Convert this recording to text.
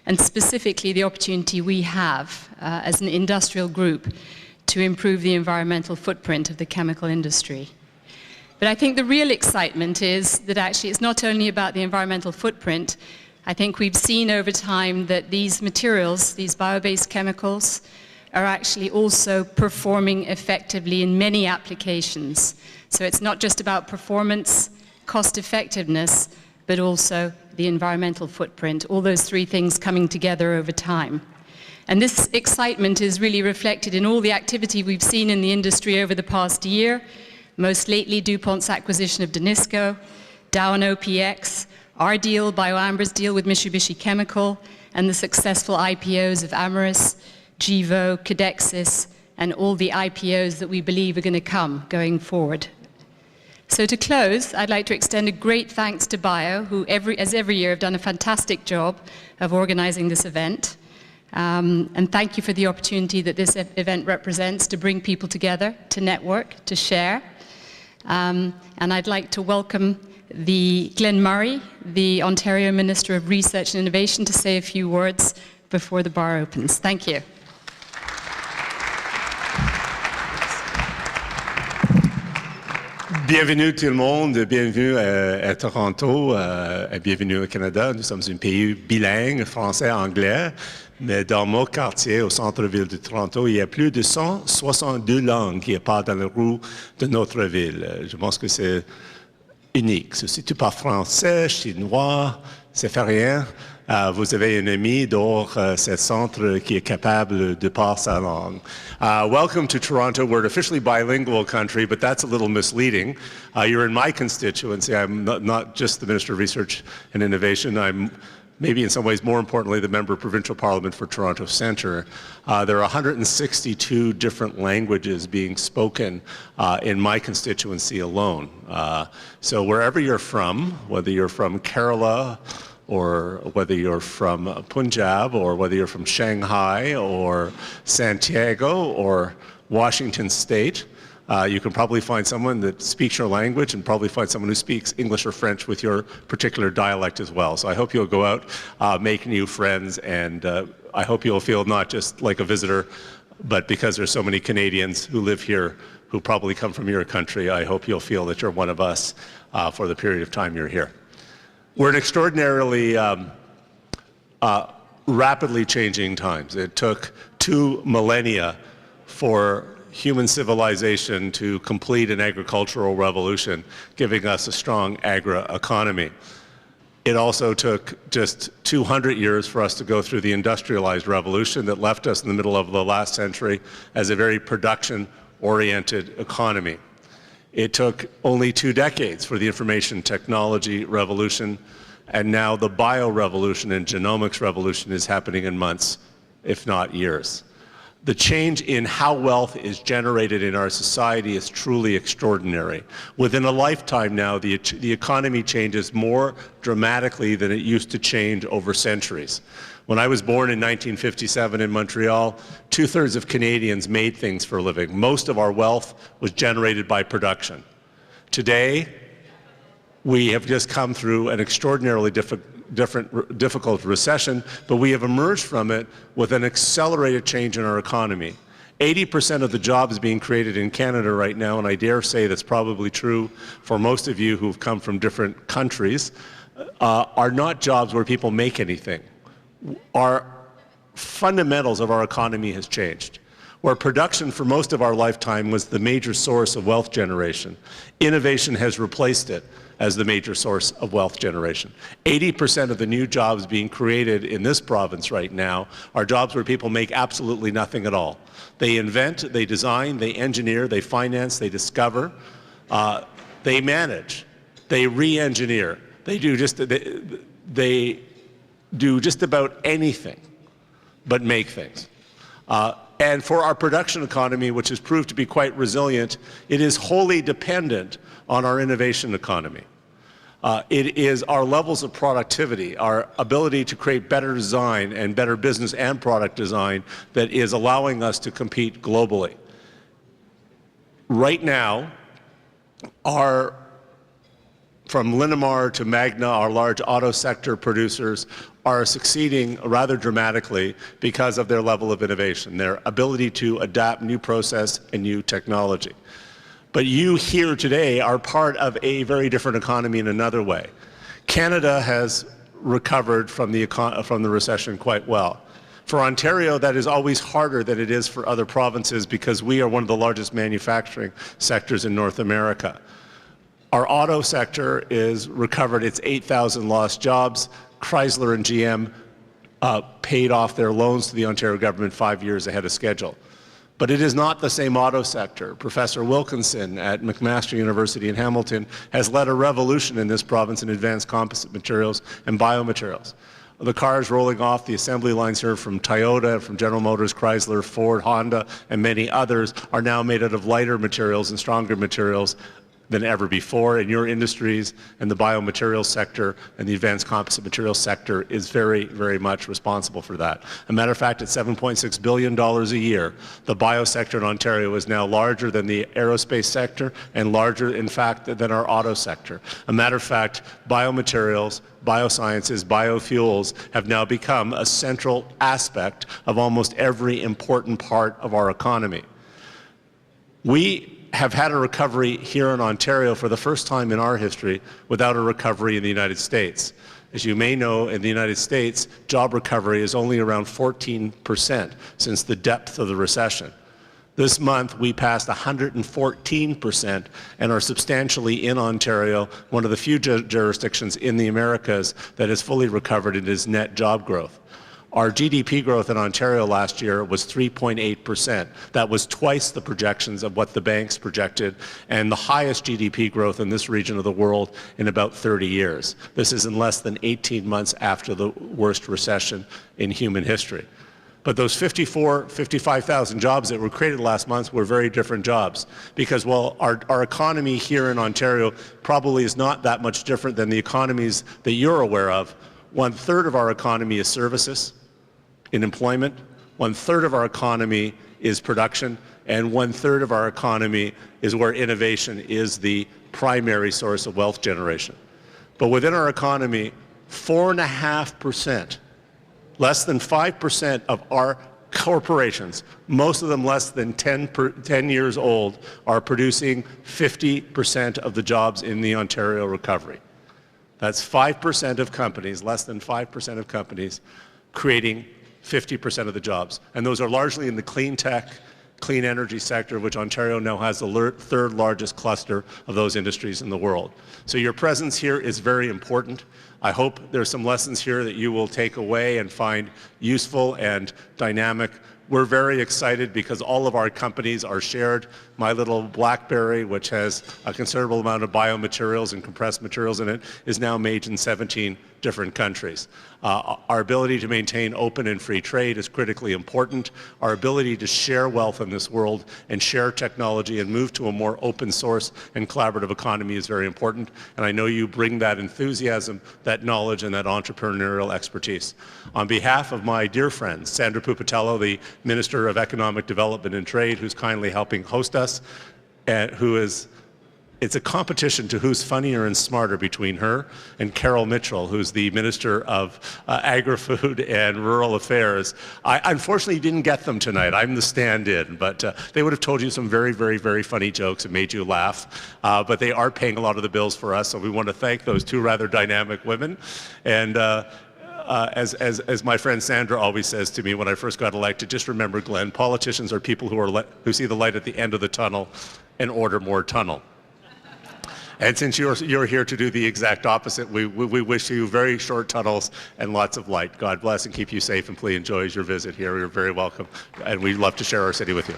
and specifically the opportunity we have as an industrial group to improve the environmental footprint of the chemical industry. But I think the real excitement is that actually it's not only about the environmental footprint. I think we've seen over time that these materials, these bio-based chemicals, are actually also performing effectively in many applications. So it's not just about performance, cost effectiveness, but also the environmental footprint, all those three things coming together over time. And this excitement is really reflected in all the activity we've seen in the industry over the past year, most lately DuPont's acquisition of Danisco, Dow and OPX, our deal, BioAmber's deal with Mitsubishi Chemical, and the successful IPOs of Amyris, Gevo, Codexis, and all the IPOs that we believe are going to come going forward. So to close, I'd like to extend a great thanks to Bio, who as every year have done a fantastic job of organizing this event. And thank you for the opportunity that this event represents to bring people together, to network, to share. And I'd like to welcome Glenn Murray, the Ontario Minister of Research and Innovation, to say a few words before the bar opens. Thank you. Bienvenue tout le monde, bienvenue à Toronto, bienvenue au Canada. Nous sommes un pays bilingue, français-anglais, mais dans mon quartier, au centre-ville de Toronto, il y a plus de 162 langues qui parlent dans les rues de notre ville. Je pense que c'est unique. Si tu parles français, chinois, ça fait rien. Vous avez un ami dans ce centre qui est capable de parler sa langue. Welcome to Toronto. We're an officially bilingual country, but that's a little misleading. You're in my constituency. I'm not just the Minister of Research and Innovation. I'm maybe in some ways more importantly the Member of Provincial Parliament for Toronto Centre. There are 162 different languages being spoken in my constituency alone. So wherever you're from, whether you're from Kerala, or whether you're from Punjab, or whether you're from Shanghai, or Santiago, or Washington State, you can probably find someone that speaks your language and probably find someone who speaks English or French with your particular dialect as well. So I hope you'll go out, make new friends, and I hope you'll feel not just like a visitor, but because there's so many Canadians who live here who probably come from your country, I hope you'll feel that you're one of us for the period of time you're here. We're in extraordinarily rapidly changing times. It took 2 millennia for human civilization to complete an agricultural revolution, giving us a strong agri-economy. It also took just 200 years for us to go through the industrialized revolution that left us in the middle of the last century as a very production-oriented economy. It took only 2 decades for the information technology revolution, and now the bio-revolution and genomics revolution is happening in months, if not years. The change in how wealth is generated in our society is truly extraordinary. Within a lifetime now, the economy changes more dramatically than it used to change over centuries. When I was born in 1957 in Montreal, 2/3 of Canadians made things for a living. Most of our wealth was generated by production. Today, we have just come through an extraordinarily difficult recession, but we have emerged from it with an accelerated change in our economy. 80% of the jobs being created in Canada right now, and I dare say that's probably true for most of you who've come from different countries, are not jobs where people make anything. Our fundamentals of our economy has changed. Where production for most of our lifetime was the major source of wealth generation, innovation has replaced it as the major source of wealth generation. 80% of the new jobs being created in this province right now are jobs where people make absolutely nothing at all. They invent, they design, they engineer, they finance, they discover, they manage, they re-engineer, they do just about anything but make things. And for our production economy, which has proved to be quite resilient, it is wholly dependent on our innovation economy. It is our levels of productivity, our ability to create better design and better business and product design that is allowing us to compete globally. Right now, from Linamar to Magna, our large auto sector producers, are succeeding rather dramatically because of their level of innovation, their ability to adapt new process and new technology. But you here today are part of a very different economy in another way. Canada has recovered from the recession quite well. For Ontario, that is always harder than it is for other provinces because we are one of the largest manufacturing sectors in North America. Our auto sector is recovered its 8,000 lost jobs. Chrysler and GM paid off their loans to the Ontario government 5 years ahead of schedule. But it is not the same auto sector. Professor Wilkinson at McMaster University in Hamilton has led a revolution in this province in advanced composite materials and biomaterials. The cars rolling off the assembly lines here from Toyota, from General Motors, Chrysler, Ford, Honda, and many others are now made out of lighter materials and stronger materials than ever before, and your industries and the biomaterials sector and the advanced composite materials sector is very, very much responsible for that. A matter of fact, at $7.6 billion a year, the biosector in Ontario is now larger than the aerospace sector and larger, in fact, than our auto sector. A matter of fact, biomaterials, biosciences, biofuels have now become a central aspect of almost every important part of our economy. We have had a recovery here in Ontario for the first time in our history without a recovery in the United States. As you may know, in the United States, job recovery is only around 14% since the depth of the recession. This month, we passed 114% and are substantially in Ontario, one of the few jurisdictions in the Americas that has fully recovered in its net job growth. Our GDP growth in Ontario last year was 3.8%. That was twice the projections of what the banks projected, and the highest GDP growth in this region of the world in about 30 years. This is in less than 18 months after the worst recession in human history. But those 55,000 jobs that were created last month were very different jobs because while our economy here in Ontario probably is not that much different than the economies that you're aware of, 1/3 of our economy is services. In employment, 1/3 of our economy is production, and 1/3 of our economy is where innovation is the primary source of wealth generation. But within our economy, 4.5%, less than 5% of our corporations, most of them less than 10 years old, are producing 50% of the jobs in the Ontario recovery. That's 5% of companies, less than 5% of companies, creating 50% of the jobs. And those are largely in the clean tech, clean energy sector, which Ontario now has the third largest cluster of those industries in the world. So your presence here is very important. I hope there's some lessons here that you will take away and find useful and dynamic. We're very excited because all of our companies are shared. My little BlackBerry, which has a considerable amount of biomaterials and compressed materials in it, is now made in 17 different countries. Our ability to maintain open and free trade is critically important. Our ability to share wealth in this world and share technology and move to a more open source and collaborative economy is very important. And I know you bring that enthusiasm, that knowledge, and that entrepreneurial expertise. On behalf of my dear friend, Sandra Pupatello, the Minister of Economic Development and Trade, who's kindly helping host us, and it's a competition to who's funnier and smarter between her and Carol Mitchell, who's the Minister of Agri-Food and Rural Affairs. I unfortunately didn't get them tonight. I'm the stand-in, but they would have told you some very, very, very funny jokes and made you laugh. But they are paying a lot of the bills for us, so we want to thank those two rather dynamic women. And as my friend Sandra always says to me when I first got elected, just remember, Glenn, politicians are people who see the light at the end of the tunnel and order more tunnel. And since you're here to do the exact opposite, we wish you very short tunnels and lots of light. God bless and keep you safe, and please enjoy your visit here. You're very welcome, and we'd love to share our city with you.